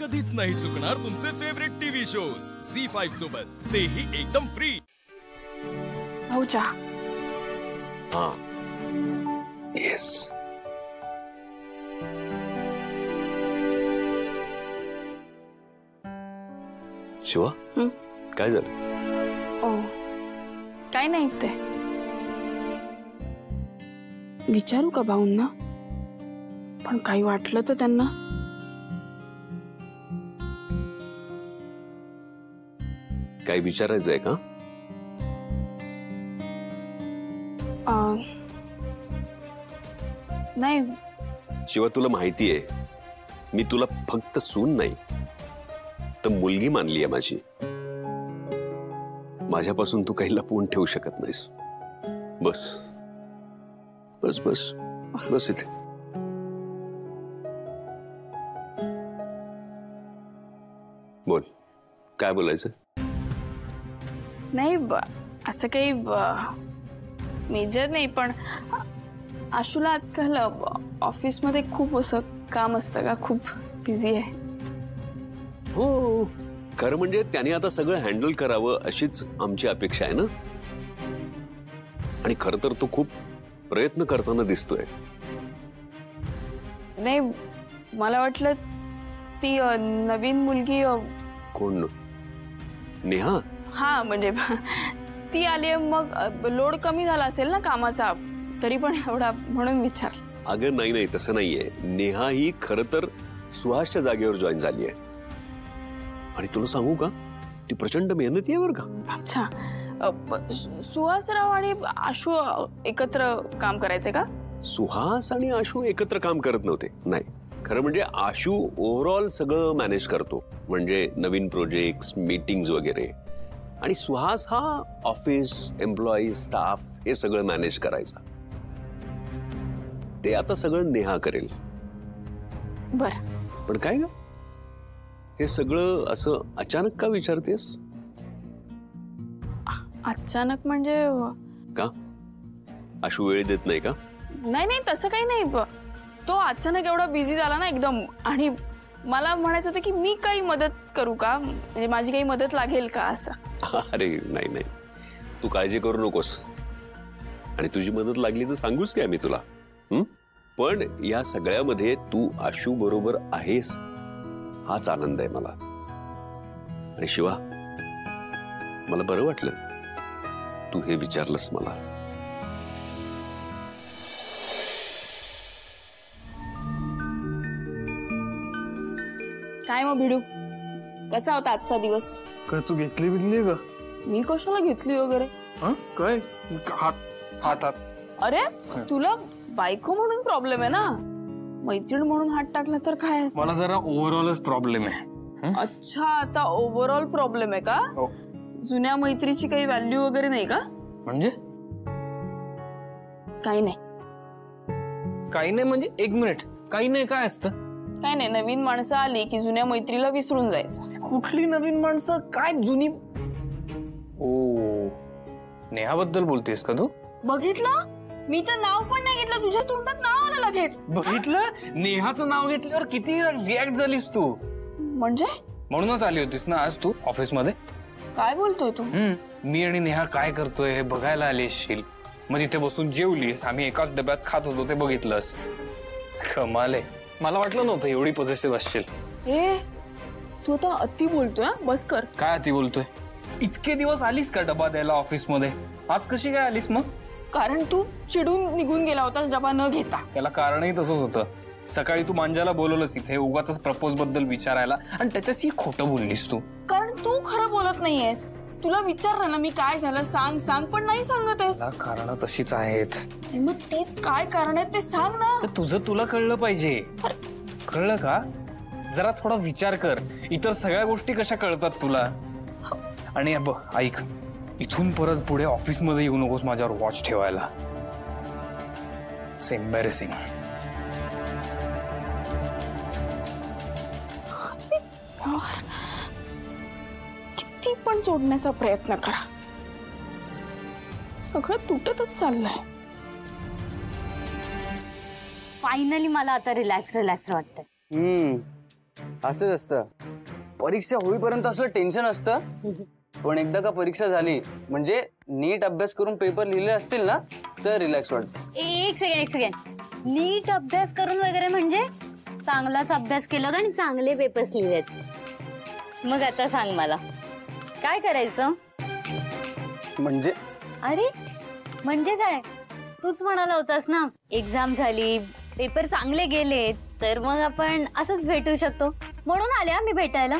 कधीच नाही चुकणार तुमचे फेवरेट टीव्ही शोज झी5 सोबत, तेही एकदम फ्री। भाऊजा हाँ यस शिवा काय झालं? ओ काय नाही ते विचारू का भाऊंना, पण काही वाटलं तर त्यांना। काय विचारायचंय का? नाही शिवा तुला माहिती आहे मी तुला फक्त सून नाही तर मुलगी मानली आहे माझी। माझ्यापासून तू काही लपवून ठेवू शकत नाहीस। बस बस बस बस इथे। बोल काय बोलायचं? नाही असं काही मेजर नाही, पण आशूला आजकाल ऑफिस मध्ये खूप असं काम असतं का, खूप बिझी आहे। हो खरं म्हणजे त्याने आता सगळं हँडल करावं अशीच आमची अपेक्षा आहे ना। आणि खरं तर तो खूप प्रयत्न करताना दिसतोय। नाही मला वाटलं ती नवीन मुलगी कोण? नेहा? हा म्हणजे ती आली मग लोड कमी झाला असेल ना कामाचा, तरी पण एवढा म्हणून विचार। अगं नाही नाही तसं नाहीये। नेहा ही खरं तर सुहासच्या जागेवर जॉईन झाली आहे आणि तुला सांगू का ती प्रचंड मेहनती आहे बरं का। अच्छा सुहासराव आणि आशू एकत्र काम करायचे का? सुहास आणि आशू एकत्र काम करत नव्हते, नाही। खरं म्हणजे आशू ओव्हरऑल सगळं मॅनेज करतो, म्हणजे नवीन प्रोजेक्ट्स मीटिंग्स वगैरे, आणि सुहास हा ऑफिस एम्प्लॉई स्टाफ हे सगळं मॅनेज करायचा। ते आता सगळं नेहा करेल। बरं पण काय ग हे सगळं असं अचानक का विचारतेस? अचानक म्हणजे का आशू वेळ देत नाही का? नाही नाही तसं काही नाही, तो अचानक एवढा बिझी झाला ना एकदम, आणि मला म्हणायचं होतं की मी काही मदत करू का, म्हणजे माझी काही मदत लागेल का असं। अरे नाही नाही तू काळजी करू नकोस, आणि तुझी मदत लागली तर सांगूच काय मी तुला। पण या सगळ्यामध्ये तू आशू बरोबर आहेस हाच आनंद आहे मला। आणि शिवा मला बरं वाटलं तू हे विचारलंस मला। काय मग भिडू, कसा होता आजचा दिवस? काय तू घेतली बितली का? मी कशाला घेतली वगैरे? काय हात हातात? अरे तुला बायको म्हणून प्रॉब्लेम आहे ना, मैत्रीण म्हणून हात टाकला तर काय? मला जरा ओव्हरऑलच प्रॉब्लेम आहे। अच्छा आता ओव्हरऑल प्रॉब्लेम आहे का? जुन्या मैत्रीची काही व्हॅल्यू वगैरे नाही का? म्हणजे काही नाही। काही नाही म्हणजे एक मिनिट, काही नाही काय असतं? काय नाही, नवीन माणसं आली की जुन्या मैत्रीला विसरून जायचं। कुठली नवीन माणसं? काय जुनी? ओ नेहाबद्दल बोलतेस का तू? बघितलं मी तर नाव पण नाही घेतलं, तुझ्या तोंडात नाव आलं लगेच। बघितलं नेहाचं नाव घेतल्यावर किती रिॲक्ट झालीस तू। म्हणजे म्हणूनच आली होतीस ना आज तू ऑफिस मध्ये? काय बोलतोय तू? मी आणि नेहा काय करतोय हे बघायला आली असशील, मग इथे बसून जेवलीस, आम्ही एकाच डब्यात खात होतो ते बघितलंस। कमाल आहे, मला वाटलं नव्हतं एवढी पॉझिटिव्ह असशील। ए तू आता अति बोलतोय, बस कर। काय अति बोलतोय? इतके दिवस आलीस का डबा द्यायला ऑफिस मध्ये, आज कशी काय आलीस मग? कारण तू चिडून निघून गेला होतास डबा न घेता। त्याला कारणही तसंच होतं। सकाळी तू मांजाला बोलवलंस इथे उगाच प्रपोज बद्दल विचारायला, आणि त्याच्याशी खोटं बोललीस तू। कारण तू खरं बोलत नाहीयेस, तुला विचारलं ना मी काय झालं सांग सांग, पण नाही सांगत आहेस। कारण तशीच आहेत, मग तेच काय कारण आहेत ते सांग ना। तर तुझं तुला कळलं पाहिजे, कळलं का? जरा थोडा विचार कर, इतर सगळ्या गोष्टी कशा कळतात तुला। आणि बघ ऐक, इथून परत पुढे ऑफिस मध्ये येऊ नकोस माझ्यावर वॉच ठेवायला। It's embarrassing. किती पण जोडण्याचा प्रयत्न करा, सगळं तुटतच चाललंय। फायनली मला आता रिलॅक्स वाटतंय। असंच असतं, परीक्षा होईपर्यंत असं टेन्शन असतं, पण एकदा का परीक्षा झाली म्हणजे नीट अभ्यास करून पेपर लिहिले असतील ना तर रिलॅक्स वाटतं. एक सेकंड, नीट अभ्यास करून वगैरे म्हणजे चांगलाच अभ्यास केला आणि चांगले पेपर्स लिहिलेत. मग आता सांग मला काय करायचं? म्हणजे अरे म्हणजे काय, तूच म्हणाला होतास ना एक्झाम झाली, पेपर चांगले गेले तर मग आपण असंच भेटू शकतो, म्हणून आले मी भेटायला.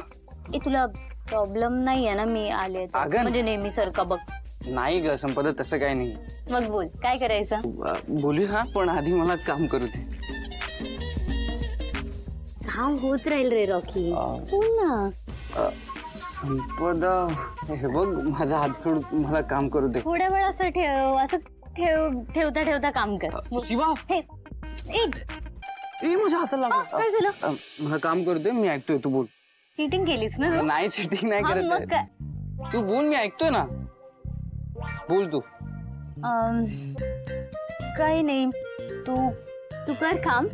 तुला प्रॉब्लेम नाही आहे ना मी आले म्हणजे नेहमी सारखं? बघ नाही ग संपदा, तसं काही नाही. मग बोल काय करायचं? बोलू हा, पण आधी मला काम करू दे. काम होत राहील रे रॉकी, बोल ना. संपदा हे बघ, माझा हात सोड, मला काम करू दे. थोड्या वेळ असं ठेवता ठेवता काम कर. शिवा, माझ्या हाताला लागलं. काय झालं? मला काम करू दे, मी ऐकतोय, तू बोल. चीटिंग केलीस ना? नाही चीटिंग नाही मग करत. काय? तू बोल, मी ऐकतोय ना, बोल तू. काही नाही, तू कर काम,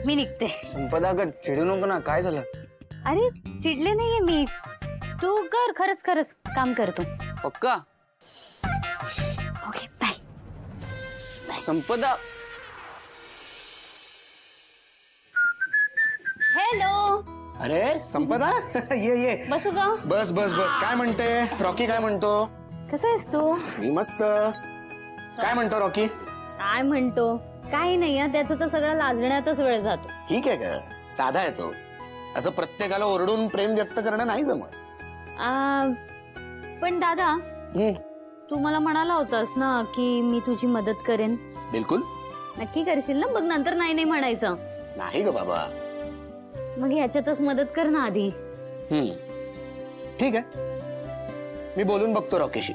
मी निघते. संपदा अगं चिडू नको ना, काय झालं? अरे चिडले नाहीये मी, तू कर, खरंच काम करतो. पक्का? Okay bye. संपदा. हॅलो. अरे संपदा ये बसू का? बस बस बस. काय म्हणते रॉकी? काय म्हणतो? कसा आहेस तू? मी मस्त. काय म्हणतो रॉकी? काय म्हणतो? काही नाही, त्याचं तर सगळं लाजण्यातच वेळ जातो. ठीक आहे का, साधा आहे तो. असं प्रत्येकाला ओरडून प्रेम व्यक्त करणं नाही जमत. पण दादा, तू मला म्हणाला होतास ना की मी तुझी मदत करेन. बिलकुल. नक्की करशील ना? बघ नंतर नाही नाही म्हणायचं. नाही ग बाबा. मग ह्याच्यातच मदत कर ना आधी. ठीक आहे, मी बोलून बघतो रॉकीशी,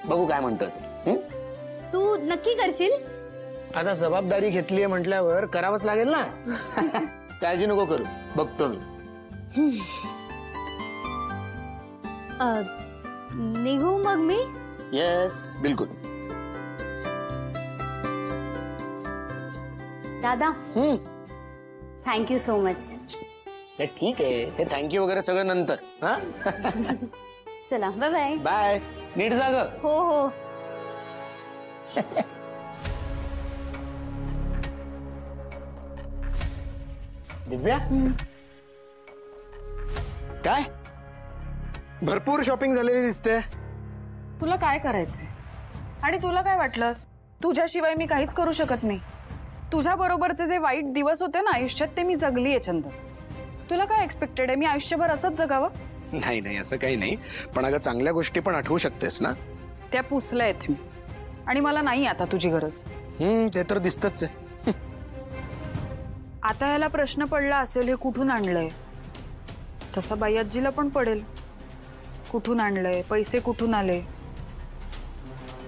बघू काय म्हणतो तू. तू नक्की करशील? आता जबाबदारी घेतलीये म्हटल्यावर करावंच लागेल ना. काळजी नको करू, बघतो मी. निघू मग मी? येस बिलकुल. दादा थँक्यू सो मच. ठीक आहे, हे थँक्यू वगैरे सगळं नंतर. हा चला बाय बाय. बाय. नीट जा ग. हो हो. दिव्या, काय भरपूर शॉपिंग झालेली दिसते. तुला काय करायचंय आणि तुला काय वाटलं तुझ्याशिवाय मी काहीच करू शकत नाही? तुझ्या बरोबरचे जे वाईट दिवस होते ना आयुष्यात ते मी जगलीये चंदन. तुला काय एक्सपेक्टेड आहे मी आयुष्यभर असंच जगावं? नाही नाही असं काही नाही, पण अगं चांगल्या गोष्टी पण आठवू शकतेस ना. त्या पुसल्या आहेत आणि मला नाही आता तुझी गरज. ते तर दिसतच आहे. आता याला प्रश्न पडला असेल हे कुठून आणलंय, तसा बाई आजीला पण पडेल कुठून आणलंय, पैसे कुठून आले.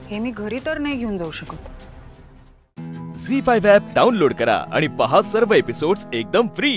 हे मी घरी तर नाही घेऊन जाऊ शकत. झी5 ॲप डाउनलोड करा आणि पहा सर्व एपिसोड्स एकदम फ्री.